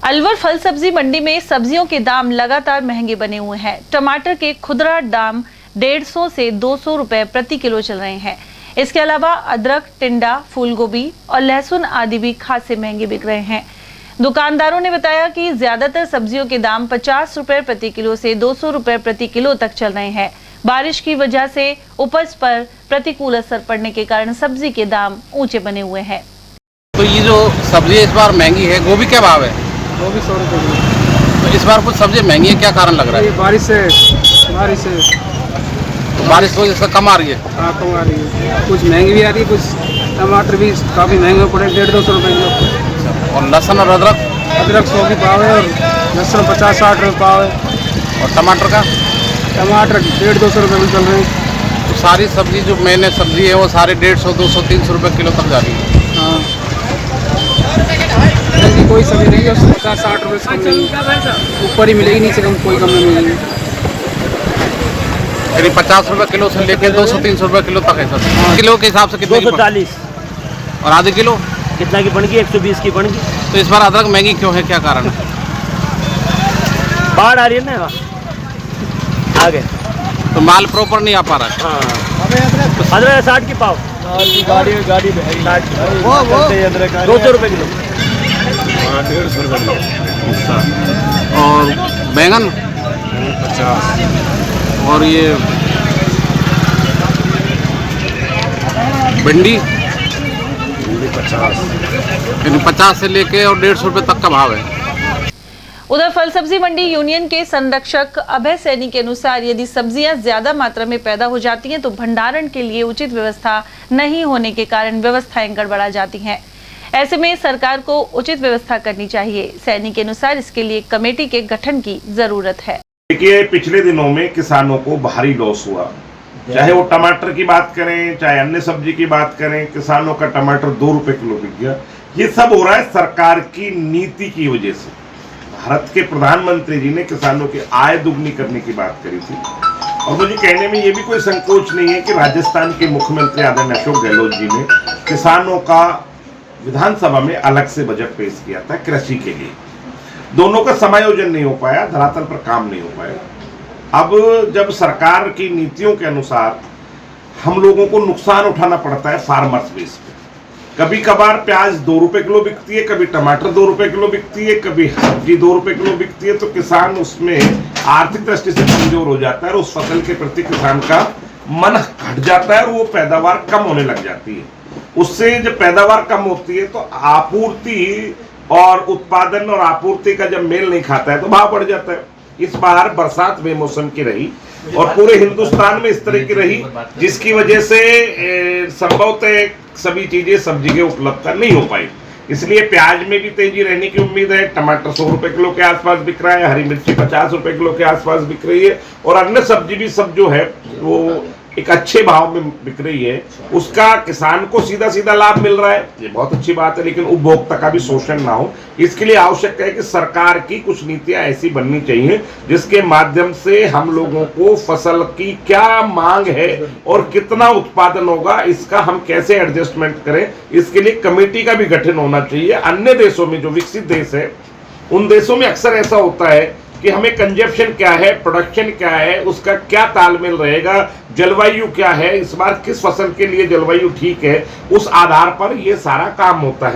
अलवर फल सब्जी मंडी में सब्जियों के दाम लगातार महंगे बने हुए हैं। टमाटर के खुदरा दाम 150 से 200 रुपए प्रति किलो चल रहे हैं। इसके अलावा अदरक, टिंडा, फूलगोभी और लहसुन आदि भी खासे महंगे बिक रहे हैं। दुकानदारों ने बताया कि ज्यादातर सब्जियों के दाम 50 रुपए प्रति किलो से 200 रुपए प्रति किलो तक चल रहे हैं। बारिश की वजह से उपज पर प्रतिकूल असर पड़ने के कारण सब्जी के दाम ऊंचे बने हुए हैं। तो ये जो सब्जी इस बार महंगी है, गोभी क्या भाव है? गोभी 100 रुपये। तो इस बार कुछ सब्जी महंगी है, क्या कारण लग रहा है? बारिश से बारिश की वजह से कम आ रही है। हाँ, कम आ रही है। कुछ महंगी भी आ रही है, कुछ टमाटर भी काफ़ी महंगे पड़े, 150-200 रुपये किलो। और लहसुन और अदरक? अदरक 100 की पाव है और लहसुन 50-60 रुपये पाव है। और टमाटर का? टमाटर 150-200 रुपये में चल रहे हैं। तो सारी सब्जी जो मैंने सब्जी है वो सारे 150, 200, 300 रुपये किलो तक जा रही है। हाँ, ऐसी कोई सब्जी नहीं है 50-60 रुपये से कम नहीं, ऊपर ही मिलेगी, नीचे कम कोई कम नहीं मिलेगी। यानी 50 रुपये किलो से लेकर 200-300 रुपये किलो तक है सब्जी। हाँ। किलो के हिसाब से कितने की 240। और आधे किलो कितना की बन गई? 120 की बन गई। तो इस बार अदरक महंगी क्यों है, क्या कारण है? बाढ़ आ रही है ना, आगे तो माल प्रॉपर नहीं आ पा रहा है। हाँ, तो 60 की पाव, गाड़ी 200 रुपये किलो। 150 रुपये किलो। और बैंगन 50। और ये भिंडी 50। यानी 50 से लेके और 150 रुपये तक का भाव है। उधर फल सब्जी मंडी यूनियन के संरक्षक अभय सैनी के अनुसार यदि सब्जियां ज्यादा मात्रा में पैदा हो जाती हैं तो भंडारण के लिए उचित व्यवस्था नहीं होने के कारण व्यवस्थाएं गड़बड़ा जाती हैं। ऐसे में सरकार को उचित व्यवस्था करनी चाहिए। सैनी के अनुसार इसके लिए कमेटी के गठन की जरूरत है। देखिए, पिछले दिनों में किसानों को भारी लॉस हुआ, चाहे वो टमाटर की बात करें चाहे अन्य सब्जी की बात करें। किसानों का टमाटर 2 रुपए किलो बिक गया। ये सब हो रहा है सरकार की नीति की वजह से। भारत के प्रधानमंत्री जी ने किसानों की आय दुगनी करने की बात करी थी और मुझे कहने में ये भी कोई संकोच नहीं है कि राजस्थान के मुख्यमंत्री आदरणीय अशोक गहलोत जी ने किसानों का विधानसभा में अलग से बजट पेश किया था कृषि के लिए। दोनों का समायोजन नहीं हो पाया, धरातल पर काम नहीं हो पाया। अब जब सरकार की नीतियों के अनुसार हम लोगों को नुकसान उठाना पड़ता है फार्मर्स बेस पे। कभी कभार प्याज 2 रुपए किलो बिकती है, कभी टमाटर 2 रुपए किलो बिकती है, कभी सब्जी 2 रुपए किलो बिकती है। तो किसान उसमें आर्थिक दृष्टि से कमजोर हो जाता है और उस फसल के प्रति किसान का मन घट जाता है और वो पैदावार कम होने लग जाती है। उससे जब पैदावार कम होती है तो आपूर्ति और उत्पादन और आपूर्ति का जब मेल नहीं खाता है तो भाव बढ़ जाता है। इस बार बरसात बेमौसम की रही और पूरे हिंदुस्तान में इस तरह की रही, जिसकी वजह से संभवतः सभी चीजें सब्जी के उपलब्धता नहीं हो पाई। इसलिए प्याज में भी तेजी रहने की उम्मीद है। टमाटर 100 रुपए किलो के आसपास बिक रहा है, हरी मिर्ची 50 रुपए किलो के आसपास बिक रही है और अन्य सब्जी भी सब जो है वो एक अच्छे भाव में बिक रही है। उसका किसान को सीधा सीधा लाभ मिल रहा है, ये बहुत अच्छी बात है, लेकिन उपभोक्ता का भी शोषण ना हो। इसके लिए आवश्यक है कि सरकार की कुछ नीतियां ऐसी बननी चाहिए जिसके माध्यम से हम लोगों को फसल की क्या मांग है और कितना उत्पादन होगा इसका हम कैसे एडजस्टमेंट करें। इसके लिए कमेटी का भी गठन होना चाहिए। अन्य देशों में जो विकसित देश है उन देशों में अक्सर ऐसा होता है कि हमें कंजप्शन क्या है, प्रोडक्शन क्या है, उसका क्या तालमेल रहेगा, जलवायु क्या है, इस बार किस फसल के लिए जलवायु ठीक है, उस आधार पर ये सारा काम होता है।